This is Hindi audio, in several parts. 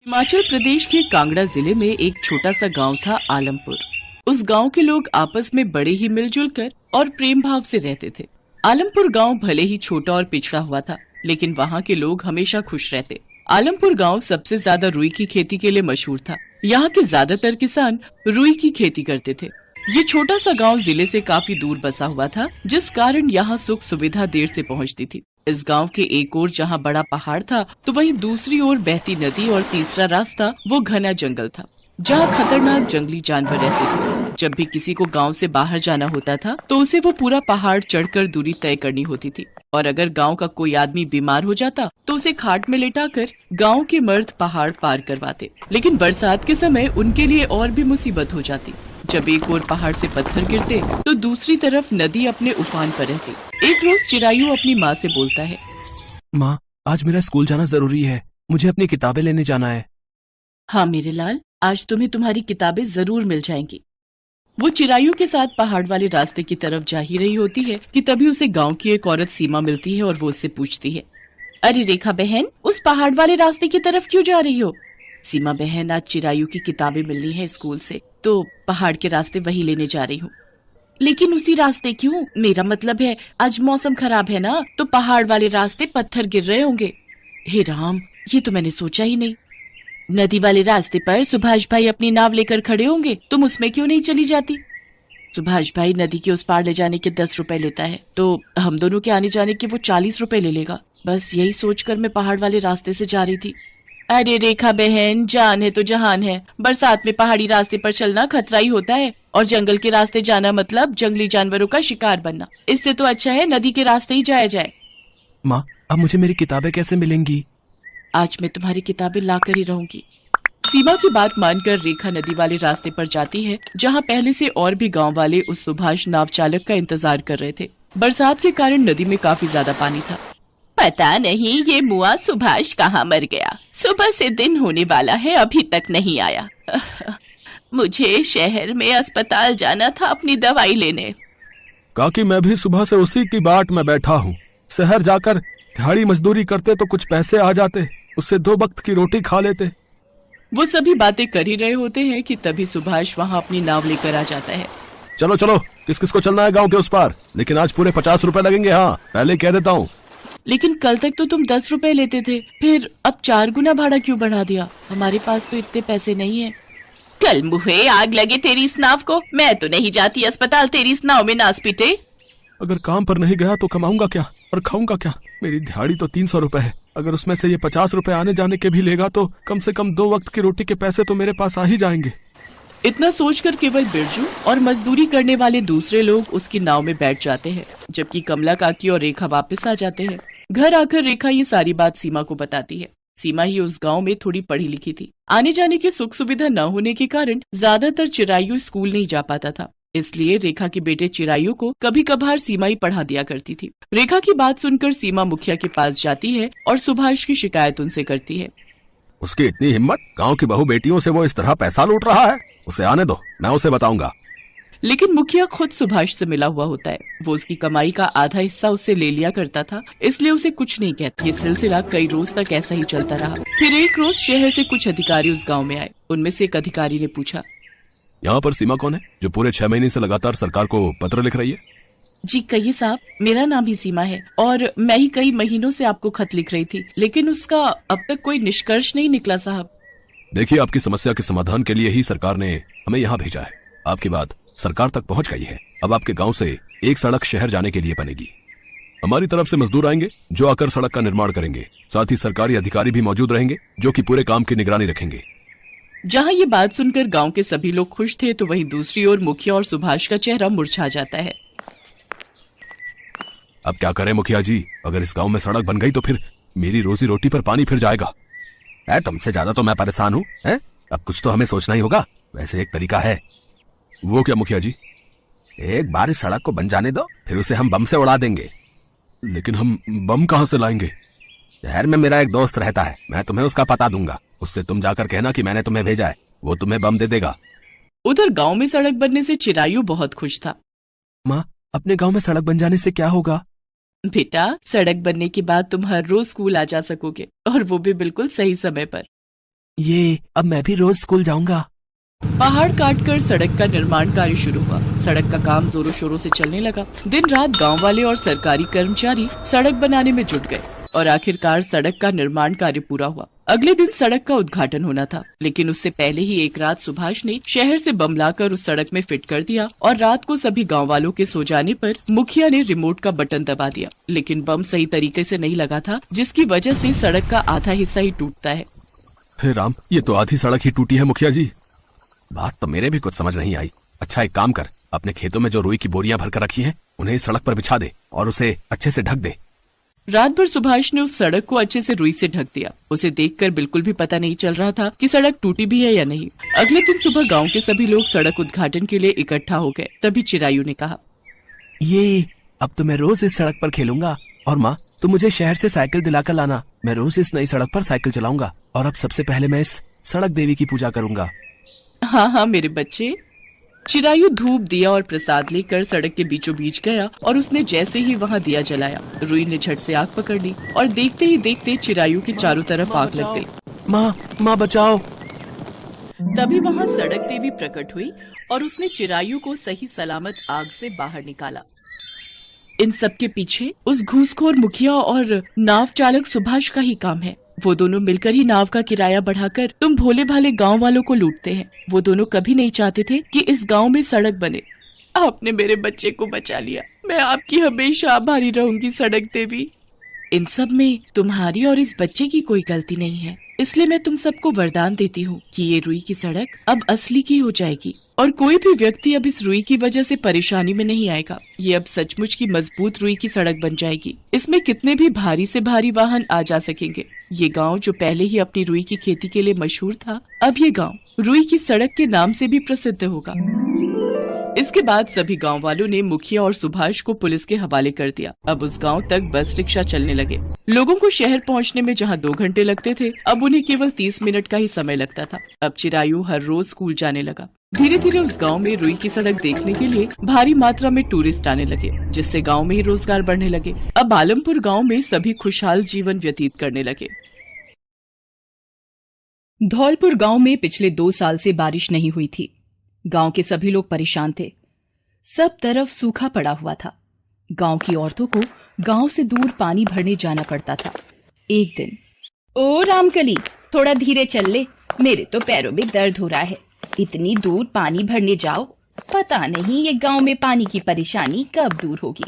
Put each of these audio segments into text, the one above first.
हिमाचल प्रदेश के कांगड़ा जिले में एक छोटा सा गांव था आलमपुर। उस गांव के लोग आपस में बड़े ही मिलजुल कर और प्रेम भाव से रहते थे। आलमपुर गांव भले ही छोटा और पिछड़ा हुआ था, लेकिन वहां के लोग हमेशा खुश रहते। आलमपुर गांव सबसे ज्यादा रुई की खेती के लिए मशहूर था। यहाँ के ज्यादातर किसान रुई की खेती करते थे। ये छोटा सा गांव जिले से काफी दूर बसा हुआ था, जिस कारण यहाँ सुख सुविधा देर से पहुँचती थी। इस गांव के एक ओर जहाँ बड़ा पहाड़ था, तो वहीं दूसरी ओर बहती नदी और तीसरा रास्ता वो घना जंगल था, जहाँ खतरनाक जंगली जानवर रहते थे। जब भी किसी को गांव से बाहर जाना होता था, तो उसे वो पूरा पहाड़ चढ़कर दूरी तय करनी होती थी। और अगर गांव का कोई आदमी बीमार हो जाता, तो उसे खाट में लेटाकर गांव के मर्द पहाड़ पार करवाते। लेकिन बरसात के समय उनके लिए और भी मुसीबत हो जाती। जब एक ओर पहाड़ से पत्थर गिरते, तो दूसरी तरफ नदी अपने उफान पर रहती। एक रोज चिरायू अपनी माँ से बोलता है, माँ, आज मेरा स्कूल जाना जरूरी है, मुझे अपनी किताबें लेने जाना है। हाँ मेरे लाल, आज तुम्हें तुम्हारी किताबें जरूर मिल जाएंगी। वो चिरायू के साथ पहाड़ वाले रास्ते की तरफ जा ही रही होती है कि तभी उसे गांव की एक औरत सीमा मिलती है और वो उससे पूछती है, अरे रेखा बहन, उस पहाड़ वाले रास्ते की तरफ क्यों जा रही हो? सीमा बहन, आज चिरायू की किताबें मिलनी है स्कूल से, तो पहाड़ के रास्ते वही लेने जा रही हूँ। लेकिन उसी रास्ते क्यों? मेरा मतलब है, आज मौसम खराब है ना, तो पहाड़ वाले रास्ते पत्थर गिर रहे होंगे। हे राम, ये तो मैंने सोचा ही नहीं। नदी वाले रास्ते पर सुभाष भाई अपनी नाव लेकर खड़े होंगे, तुम उसमें क्यों नहीं चली जाती? सुभाष भाई नदी के उस पार ले जाने के 10 रुपए लेता है, तो हम दोनों के आने जाने के वो 40 रुपए ले लेगा। बस यही सोचकर मैं पहाड़ वाले रास्ते से जा रही थी। अरे रेखा बहन, जान है तो जहान है। बरसात में पहाड़ी रास्ते पर चलना खतरा ही होता है, और जंगल के रास्ते जाना मतलब जंगली जानवरों का शिकार बनना। इससे तो अच्छा है नदी के रास्ते ही जाया जाए। माँ, अब मुझे मेरी किताबें कैसे मिलेंगी? आज मैं तुम्हारी किताबें लाकर ही रहूंगी। सीमा की बात मानकर रेखा नदी वाले रास्ते पर जाती है, जहाँ पहले से और भी गांव वाले उस सुभाष नाव चालक का इंतजार कर रहे थे। बरसात के कारण नदी में काफी ज्यादा पानी था। पता नहीं ये मुआ सुभाष कहाँ मर गया। सुबह से दिन होने वाला है, अभी तक नहीं आया। मुझे शहर में अस्पताल जाना था अपनी दवाई लेने। काकी, मैं भी सुबह से उसी की बाट में बैठा हूँ। शहर जाकर दिहाड़ी मजदूरी करते तो कुछ पैसे आ जाते, उससे 2 वक्त की रोटी खा लेते। वो सभी बातें कर ही रहे होते हैं कि तभी सुभाष वहाँ अपनी नाव लेकर आ जाता है। चलो चलो, किस किस को चलना है गाँव के उस पार? लेकिन आज पूरे 50 रुपए लगेंगे। हाँ, पहले कह देता हूँ। लेकिन कल तक तो तुम 10 रुपए लेते थे, फिर अब 4 गुना भाड़ा क्यों बढ़ा दिया? हमारे पास तो इतने पैसे नहीं है। कल मुहे आग लगे तेरी इस नाव को, मैं तो नहीं जाती अस्पताल तेरी इस नाव में नास पीटे। अगर काम पर नहीं गया तो कमाऊंगा क्या और खाऊंगा क्या? मेरी दिहाड़ी तो 300 रुपए है। अगर उसमें से ये 50 रुपए आने जाने के भी लेगा, तो कम से कम 2 वक्त की रोटी के पैसे तो मेरे पास आ ही जाएंगे। इतना सोचकर केवल बिरजू और मजदूरी करने वाले दूसरे लोग उसकी नाव में बैठ जाते हैं, जबकि कमला काकी और रेखा वापस आ जाते हैं। घर आकर रेखा ये सारी बात सीमा को बताती है। सीमा ही उस गांव में थोड़ी पढ़ी लिखी थी। आने जाने की सुख सुविधा न होने के कारण ज्यादातर चिरायू स्कूल नहीं जा पाता था, इसलिए रेखा के बेटे चिरायू को कभी कभार सीमा ही पढ़ा दिया करती थी। रेखा की बात सुनकर सीमा मुखिया के पास जाती है और सुभाष की शिकायत उनसे करती है। उसकी इतनी हिम्मत, गांव की बहू बेटियों से वो इस तरह पैसा लूट रहा है। उसे आने दो, मैं उसे बताऊंगा। लेकिन मुखिया खुद सुभाष से मिला हुआ होता है। वो उसकी कमाई का आधा हिस्सा उससे ले लिया करता था, इसलिए उसे कुछ नहीं कहता। ये सिलसिला कई रोज तक ऐसा ही चलता रहा। फिर एक रोज शहर से कुछ अधिकारी उस गांव में आए। उनमें से एक अधिकारी ने पूछा, यहाँ पर सीमा कौन है, जो पूरे 6 महीने से लगातार सरकार को पत्र लिख रही है? जी कहिए साहब, मेरा नाम ही सीमा है और मैं ही कई महीनों से आपको खत लिख रही थी, लेकिन उसका अब तक कोई निष्कर्ष नहीं निकला साहब। देखिए, आपकी समस्या के समाधान के लिए ही सरकार ने हमें यहाँ भेजा है। आपकी बात सरकार तक पहुँच गई है। अब आपके गाँव से एक सड़क शहर जाने के लिए बनेगी। हमारी तरफ से मजदूर आएंगे जो आकर सड़क का निर्माण करेंगे। साथ ही सरकारी अधिकारी भी मौजूद रहेंगे जो कि पूरे काम की निगरानी रखेंगे। जहाँ ये बात सुनकर गांव के सभी लोग खुश थे, तो वहीं दूसरी ओर मुखिया और सुभाष का चेहरा मुरझा जाता है। अब क्या करें मुखिया जी? अगर इस गांव में सड़क बन गई तो फिर मेरी रोजी रोटी पर पानी फिर जाएगा। तुमसे ज्यादा तो मैं परेशान हूँ। अब कुछ तो हमें सोचना ही होगा। वैसे एक तरीका है। वो क्या मुखिया जी? एक बार इस सड़क को बन जाने दो, फिर उसे हम बम से उड़ा देंगे। लेकिन हम बम कहाँ से लाएंगे? शहर में मेरा एक दोस्त रहता है, मैं तुम्हें उसका पता दूंगा। उससे तुम जाकर कहना कि मैंने तुम्हें भेजा है, वो तुम्हें बम दे देगा। उधर गांव में सड़क बनने से चिरायू बहुत खुश था। माँ, अपने गांव में सड़क बन जाने से क्या होगा? बेटा, सड़क बनने के बाद तुम हर रोज स्कूल आ जा सकोगे, और वो भी बिल्कुल सही समय पर। ये अब मैं भी रोज स्कूल जाऊंगा। पहाड़ काटकर सड़क का निर्माण कार्य शुरू हुआ। सड़क का काम जोरों शोरों से चलने लगा। दिन रात गांव वाले और सरकारी कर्मचारी सड़क बनाने में जुट गए और आखिरकार सड़क का निर्माण कार्य पूरा हुआ। अगले दिन सड़क का उद्घाटन होना था, लेकिन उससे पहले ही एक रात सुभाष ने शहर से बम लाकर उस सड़क में फिट कर दिया और रात को सभी गाँव वालों के सो जाने पर मुखिया ने रिमोट का बटन दबा दिया, लेकिन बम सही तरीके से नहीं लगा था, जिसकी वजह से सड़क का आधा हिस्सा ही टूटता है। हे राम, ये तो आधी सड़क ही टूटी है मुखिया जी। बात तो मेरे भी कुछ समझ नहीं आई। अच्छा, एक काम कर, अपने खेतों में जो रुई की बोरियां भरकर रखी हैं, उन्हें इस सड़क पर बिछा दे और उसे अच्छे से ढक दे। रात भर सुभाष ने उस सड़क को अच्छे से रुई से ढक दिया। उसे देखकर बिल्कुल भी पता नहीं चल रहा था कि सड़क टूटी भी है या नहीं। अगले दिन सुबह गांव के सभी लोग सड़क उद्घाटन के लिए इकट्ठा हो गए। तभी चिरायू ने कहा, ये अब तो मैं रोज इस सड़क पर खेलूंगा। और माँ, तुम मुझे शहर से साइकिल दिलाकर लाना। मैं रोज इस नई सड़क पर साइकिल चलाऊंगा और अब सबसे पहले मैं इस सड़क देवी की पूजा करूंगा। हाँ हाँ मेरे बच्चे। चिरायू धूप दिया और प्रसाद लेकर सड़क के बीचों बीच गया और उसने जैसे ही वहाँ दिया जलाया, रुई ने झट से आग पकड़ ली और देखते ही देखते चिरायू के चारों तरफ आग लग गई। माँ बचाओ। तभी वहाँ सड़क देवी प्रकट हुई और उसने चिरायू को सही सलामत आग से बाहर निकाला। इन सब के पीछे उस घूसखोर मुखिया और नाव चालक सुभाष का ही काम है। वो दोनों मिलकर ही नाव का किराया बढ़ाकर तुम भोले भाले गांव वालों को लूटते हैं। वो दोनों कभी नहीं चाहते थे कि इस गांव में सड़क बने। आपने मेरे बच्चे को बचा लिया। मैं आपकी हमेशा आभारी रहूंगी सड़क देवी। इन सब में तुम्हारी और इस बच्चे की कोई गलती नहीं है, इसलिए मैं तुम सबको वरदान देती हूँ कि ये रुई की सड़क अब असली की हो जाएगी और कोई भी व्यक्ति अब इस रुई की वजह से परेशानी में नहीं आएगा। ये अब सचमुच की मजबूत रुई की सड़क बन जाएगी। इसमें कितने भी भारी से भारी वाहन आ जा सकेंगे। ये गांव जो पहले ही अपनी रुई की खेती के लिए मशहूर था, अब ये गांव रुई की सड़क के नाम से भी प्रसिद्ध होगा। इसके बाद सभी गांव वालों ने मुखिया और सुभाष को पुलिस के हवाले कर दिया। अब उस गांव तक बस रिक्शा चलने लगे। लोगों को शहर पहुंचने में जहां 2 घंटे लगते थे, अब उन्हें केवल 30 मिनट का ही समय लगता था। अब चिरायू हर रोज स्कूल जाने लगा। धीरे धीरे उस गांव में रुई की सड़क देखने के लिए भारी मात्रा में टूरिस्ट आने लगे, जिससे गांव में ही रोजगार बढ़ने लगे। अब आलमपुर गांव में सभी खुशहाल जीवन व्यतीत करने लगे। धौलपुर गांव में पिछले 2 साल से बारिश नहीं हुई थी। गांव के सभी लोग परेशान थे। सब तरफ सूखा पड़ा हुआ था। गांव की औरतों को गांव से दूर पानी भरने जाना पड़ता था। एक दिन, ओ रामकली, थोड़ा धीरे चल ले, मेरे तो पैरों में दर्द हो रहा है। इतनी दूर पानी भरने जाओ, पता नहीं ये गांव में पानी की परेशानी कब दूर होगी।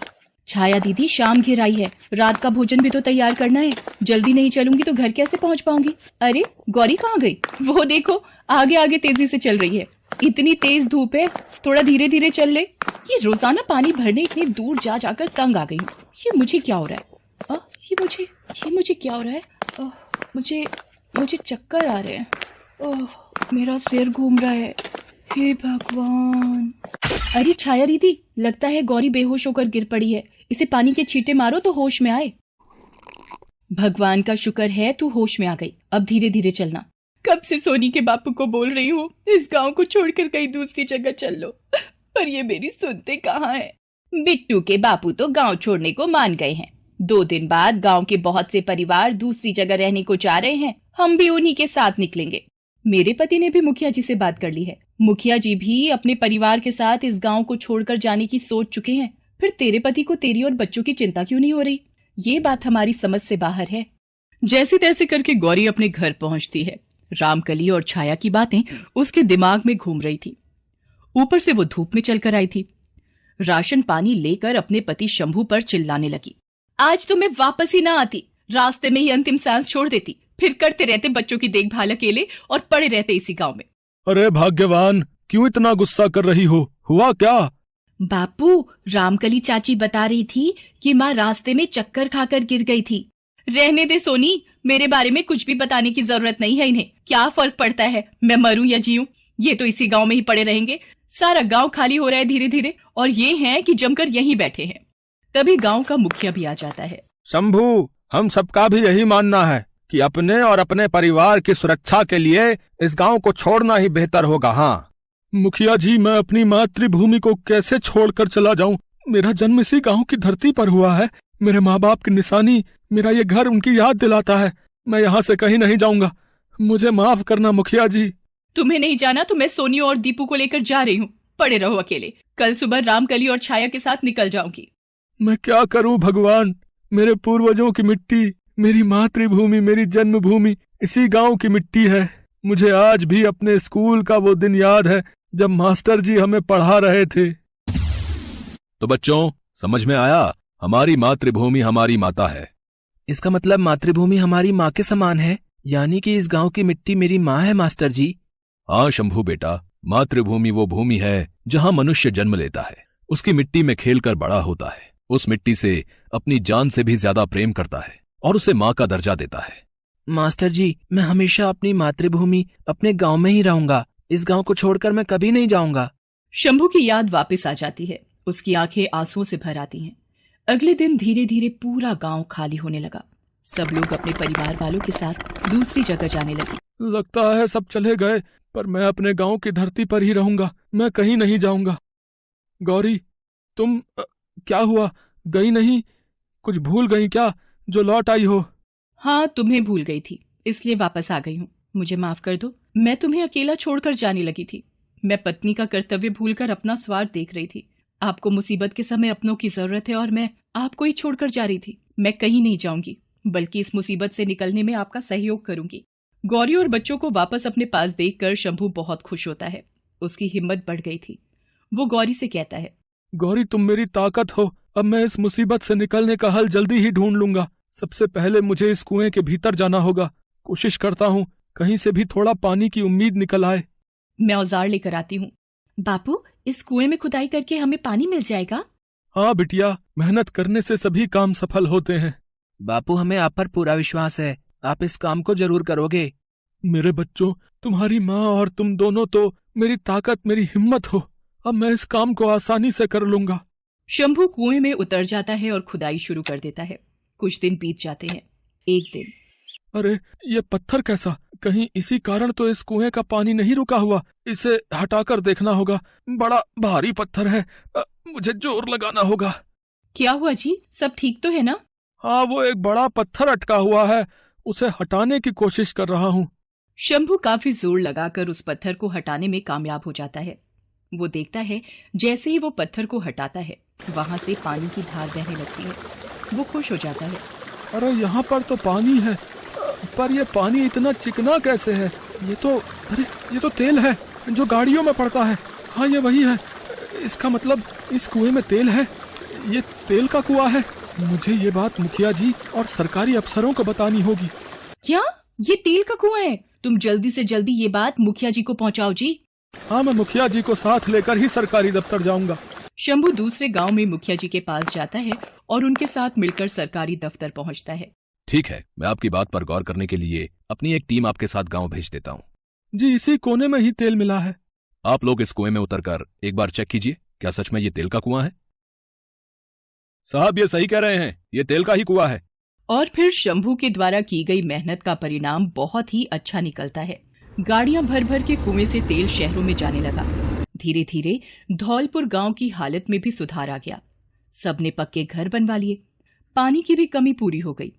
छाया दीदी, शाम घिर आई है, रात का भोजन भी तो तैयार करना है। जल्दी नहीं चलूंगी तो घर कैसे पहुंच पाऊंगी? अरे गौरी कहाँ गई? वो देखो आगे आगे तेजी से चल रही है। इतनी तेज धूप है, थोड़ा धीरे धीरे चल ले। ये रोजाना पानी भरने इतनी दूर जा जाकर तंग आ गई हूँ। ये मुझे क्या हो रहा है? ये मुझे क्या हो रहा है? मुझे चक्कर आ रहे हैं। मेरा सिर घूम रहा है। हे भगवान। अरे छाया दीदी, लगता है गौरी बेहोश होकर गिर पड़ी है। इसे पानी के छींटे मारो तो होश में आए। भगवान का शुक्र है तू होश में आ गई। अब धीरे धीरे चलना। कब से सोनी के बापू को बोल रही हूँ इस गांव को छोड़कर कहीं दूसरी जगह चल लो, पर ये मेरी सुनते कहाँ है। बिट्टू के बापू तो गांव छोड़ने को मान गए हैं। 2 दिन बाद गांव के बहुत से परिवार दूसरी जगह रहने को चाह रहे हैं। हम भी उन्हीं के साथ निकलेंगे। मेरे पति ने भी मुखिया जी से बात कर ली है। मुखिया जी भी अपने परिवार के साथ इस गांव को छोड़कर जाने की सोच चुके हैं। फिर तेरे पति को तेरी और बच्चों की चिंता क्यों नहीं हो रही? ये बात हमारी समझ से बाहर है। जैसे तैसे करके गौरी अपने घर पहुंचती है। रामकली और छाया की बातें उसके दिमाग में घूम रही थी। ऊपर से वो धूप में चलकर आई थी। राशन पानी लेकर अपने पति शंभू पर चिल्लाने लगी। आज तो मैं वापस ही ना आती, रास्ते में ही अंतिम सांस छोड़ देती। फिर करते रहते बच्चों की देखभाल अकेले और पड़े रहते इसी गांव में। अरे भाग्यवान, क्यों इतना गुस्सा कर रही हो? हुआ क्या? बापू, रामकली चाची बता रही थी कि माँ रास्ते में चक्कर खाकर गिर गई थी। रहने दे सोनी, मेरे बारे में कुछ भी बताने की जरूरत नहीं है इन्हें। क्या फर्क पड़ता है मैं मरूं या जीऊं? ये तो इसी गांव में ही पड़े रहेंगे। सारा गांव खाली हो रहा है धीरे धीरे, और ये हैं कि जमकर यहीं बैठे हैं। तभी गांव का मुखिया भी आ जाता है। शंभू, हम सबका भी यही मानना है कि अपने और अपने परिवार की सुरक्षा के लिए इस गांव को छोड़ना ही बेहतर होगा। हाँ मुखिया जी, मैं अपनी मातृभूमि को कैसे छोड़कर चला जाऊं? मेरा जन्म इसी गांव की धरती पर हुआ है। मेरे माँ बाप की निशानी, मेरा ये घर उनकी याद दिलाता है। मैं यहाँ से कहीं नहीं जाऊंगा। मुझे माफ करना मुखिया जी। तुम्हें नहीं जाना तो मैं सोनी और दीपू को लेकर जा रही हूँ। पड़े रहो अकेले। कल सुबह रामकली और छाया के साथ निकल जाऊंगी। मैं क्या करूं भगवान, मेरे पूर्वजों की मिट्टी, मेरी मातृभूमि, मेरी जन्मभूमि इसी गांव की मिट्टी है। मुझे आज भी अपने स्कूल का वो दिन याद है जब मास्टर जी हमें पढ़ा रहे थे। तो बच्चों, समझ में आया? हमारी मातृभूमि हमारी माता है। इसका मतलब मातृभूमि हमारी माँ के समान है, यानी कि इस गांव की मिट्टी मेरी माँ है मास्टर जी। हाँ शंभू बेटा, मातृभूमि वो भूमि है जहाँ मनुष्य जन्म लेता है, उसकी मिट्टी में खेलकर बड़ा होता है, उस मिट्टी से अपनी जान से भी ज्यादा प्रेम करता है और उसे माँ का दर्जा देता है। मास्टर जी, मैं हमेशा अपनी मातृभूमि अपने गांव में ही रहूंगा। इस गांव को छोड़कर मैं कभी नहीं जाऊंगा। शंभू की याद वापस आ जाती है। उसकी आंखें आंसुओं से भर आती हैं। अगले दिन धीरे धीरे पूरा गांव खाली होने लगा। सब लोग अपने परिवार वालों के साथ दूसरी जगह जाने लगे। लगता है सब चले गए, पर मैं अपने गांव की धरती पर ही रहूंगा, मैं कहीं नहीं जाऊंगा। गौरी, तुम क्या हुआ, गई नहीं? कुछ भूल गई क्या जो लौट आई हो? हाँ, तुम्हें भूल गई थी, इसलिए वापस आ गई हूँ। मुझे माफ कर दो। मैं तुम्हें अकेला छोड़कर जाने लगी थी। मैं पत्नी का कर्तव्य भूलकर अपना स्वार्थ देख रही थी। आपको मुसीबत के समय अपनों की जरूरत है और मैं आपको ही छोड़कर जा रही थी। मैं कहीं नहीं जाऊंगी, बल्कि इस मुसीबत से निकलने में आपका सहयोग करूंगी। गौरी और बच्चों को वापस अपने पास देखकर शंभू बहुत खुश होता है। उसकी हिम्मत बढ़ गई थी। वो गौरी से कहता है, गौरी, तुम मेरी ताकत हो। अब मैं इस मुसीबत से निकलने का हल जल्दी ही ढूंढ लूंगा। सबसे पहले मुझे इस कुएं के भीतर जाना होगा। कोशिश करता हूँ कहीं से भी थोड़ा पानी की उम्मीद निकल आए। मैं औजार लेकर आती हूँ। बापू, इस कुएं में खुदाई करके हमें पानी मिल जाएगा? हाँ बिटिया, मेहनत करने से सभी काम सफल होते हैं। बापू, हमें आप पर पूरा विश्वास है, आप इस काम को जरूर करोगे। मेरे बच्चों, तुम्हारी माँ और तुम दोनों तो मेरी ताकत, मेरी हिम्मत हो। अब मैं इस काम को आसानी से कर लूंगा। शंभू कुएं में उतर जाता है और खुदाई शुरू कर देता है। कुछ दिन बीत जाते हैं। एक दिन, अरे ये पत्थर कैसा? कहीं इसी कारण तो इस कुएं का पानी नहीं रुका हुआ। इसे हटाकर देखना होगा। बड़ा भारी पत्थर है, मुझे जोर लगाना होगा। क्या हुआ जी, सब ठीक तो है ना? हाँ, वो एक बड़ा पत्थर अटका हुआ है, उसे हटाने की कोशिश कर रहा हूँ। शंभू काफी जोर लगाकर उस पत्थर को हटाने में कामयाब हो जाता है। वो देखता है जैसे ही वो पत्थर को हटाता है, वहां से पानी की धार बहने लगती है। वो खुश हो जाता है। अरे यहाँ पर तो पानी है, पर ये पानी इतना चिकना कैसे है? ये तो तेल है जो गाड़ियों में पड़ता है। हाँ, ये वही है। इसका मतलब इस कुएं में तेल है। ये तेल का कुआं है। मुझे ये बात मुखिया जी और सरकारी अफसरों को बतानी होगी। क्या? ये तेल का कुआं है? तुम जल्दी से जल्दी ये बात मुखिया जी को पहुंचाओ जी। हाँ, मैं मुखिया जी को साथ लेकर ही सरकारी दफ्तर जाऊंगा। शंभू दूसरे गांव में मुखिया जी के पास जाता है और उनके साथ मिलकर सरकारी दफ्तर पहुंचता है। ठीक है, मैं आपकी बात पर गौर करने के लिए अपनी एक टीम आपके साथ गांव भेज देता हूँ। जी, इसी कोने में ही तेल मिला है। आप लोग इस कुएं में उतरकर एक बार चेक कीजिए, क्या सच में ये तेल का कुआं है? साहब, ये सही कह रहे हैं, ये तेल का ही कुआं है। और फिर शंभू के द्वारा की गई मेहनत का परिणाम बहुत ही अच्छा निकलता है। गाड़ियां भर भर के कुएं से तेल शहरों में जाने लगा। धीरे धीरे धौलपुर गांव की हालत में भी सुधार आ गया। सबने पक्के घर बनवा लिए, पानी की भी कमी पूरी हो गई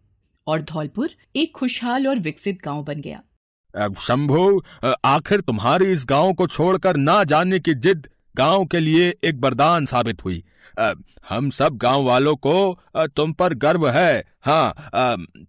और धौलपुर एक खुशहाल और विकसित गांव बन गया। शंभू, आखिर तुम्हारी इस गांव को छोड़कर ना जाने की जिद गांव के लिए एक वरदान साबित हुई। हम सब गांव वालों को तुम पर गर्व है। हाँ,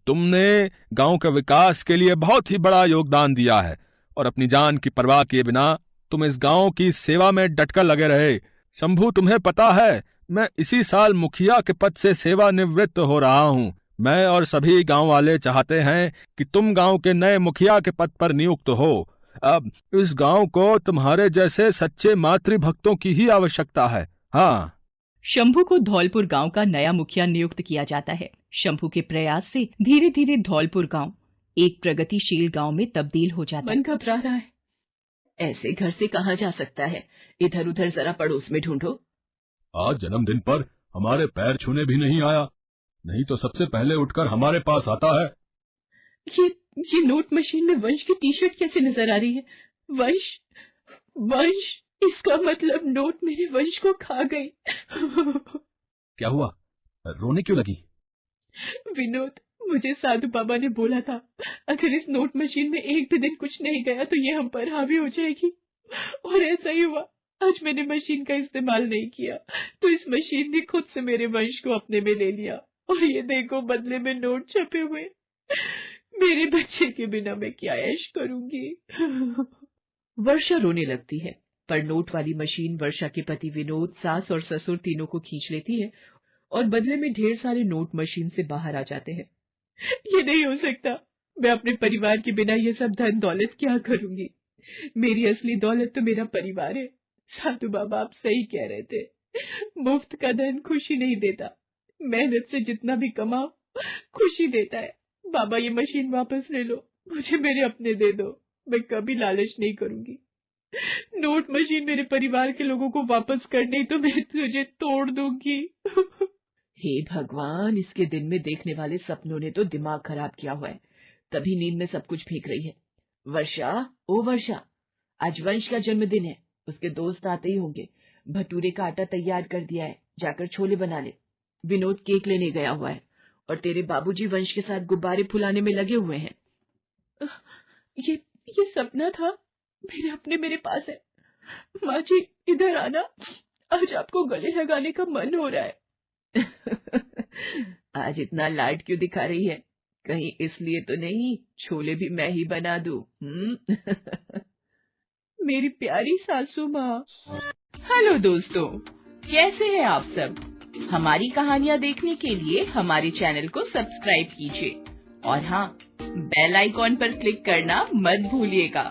तुमने गांव के विकास के लिए बहुत ही बड़ा योगदान दिया है और अपनी जान की परवाह किए बिना तुम इस गांव की सेवा में डटकर लगे रहे। शंभू, तुम्हें पता है, मैं इसी साल मुखिया के पद से सेवानिवृत्त हो रहा हूँ। मैं और सभी गांव वाले चाहते हैं कि तुम गांव के नए मुखिया के पद पर नियुक्त हो। अब इस गांव को तुम्हारे जैसे सच्चे मातृभक्तों की ही आवश्यकता है। हाँ। शंभू को धौलपुर गांव का नया मुखिया नियुक्त किया जाता है। शंभू के प्रयास से धीरे धीरे धौलपुर गांव एक प्रगतिशील गांव में तब्दील हो जाता है। मन घबरा रहा है। ऐसे घर से कहाँ जा सकता है? इधर उधर जरा पड़ोस में ढूंढो। आज जन्मदिन पर हमारे पैर छूने भी नहीं आया, नहीं तो सबसे पहले उठकर हमारे पास आता है। ये नोट मशीन में वंश की टी शर्ट कैसे नजर आ रही है? वंश, वंश, इसका मतलब नोट मेरे वंश को खा गई। क्या हुआ, रोने क्यों लगी? विनोद, मुझे साधु बाबा ने बोला था अगर इस नोट मशीन में एक भी दिन कुछ नहीं गया तो ये हम पर हावी हो जाएगी, और ऐसा ही हुआ। आज मैंने मशीन का इस्तेमाल नहीं किया तो इस मशीन ने खुद से मेरे वंश को अपने में ले लिया, और ये देखो बदले में नोट छपे हुए। मेरे बच्चे के बिना मैं क्या ऐश करूंगी। वर्षा रोने लगती है, पर नोट वाली मशीन वर्षा के पति विनोद, सास और ससुर तीनों को खींच लेती है और बदले में ढेर सारे नोट मशीन से बाहर आ जाते हैं। ये नहीं हो सकता, मैं अपने परिवार के बिना ये सब धन दौलत क्या करूंगी। मेरी असली दौलत तो मेरा परिवार है। साधु बाबा आप सही कह रहे थे, मुफ्त का धन खुशी नहीं देता, मेहनत से जितना भी कमाओ खुशी देता है। बाबा ये मशीन वापस ले लो, मुझे मेरे अपने दे दो, मैं कभी लालच नहीं करूंगी। नोट मशीन मेरे परिवार के लोगों को वापस कर नहीं तो मैं तुझे तोड़ दूंगी। हे भगवान, इसके दिन में देखने वाले सपनों ने तो दिमाग खराब किया हुआ है, तभी नींद में सब कुछ फेंक रही है। वर्षा, ओ वर्षा, आज वंश का जन्मदिन है, उसके दोस्त आते ही होंगे। भटूरे का आटा तैयार कर दिया है, जाकर छोले बना ले। विनोद केक लेने गया हुआ है और तेरे बाबूजी वंश के साथ गुब्बारे फुलाने में लगे हुए हैं। ये सपना था, मेरे अपने मेरे पास है। माँ जी इधर आना, आज आपको गले लगाने का मन हो रहा है। आज इतना लाड क्यों दिखा रही है? कहीं इसलिए तो नहीं छोले भी मैं ही बना दूं? मेरी प्यारी सासू माँ। हेलो दोस्तों, कैसे हैं आप सब? हमारी कहानियाँ देखने के लिए हमारे चैनल को सब्सक्राइब कीजिए और हाँ, बेल आइकॉन पर क्लिक करना मत भूलिएगा।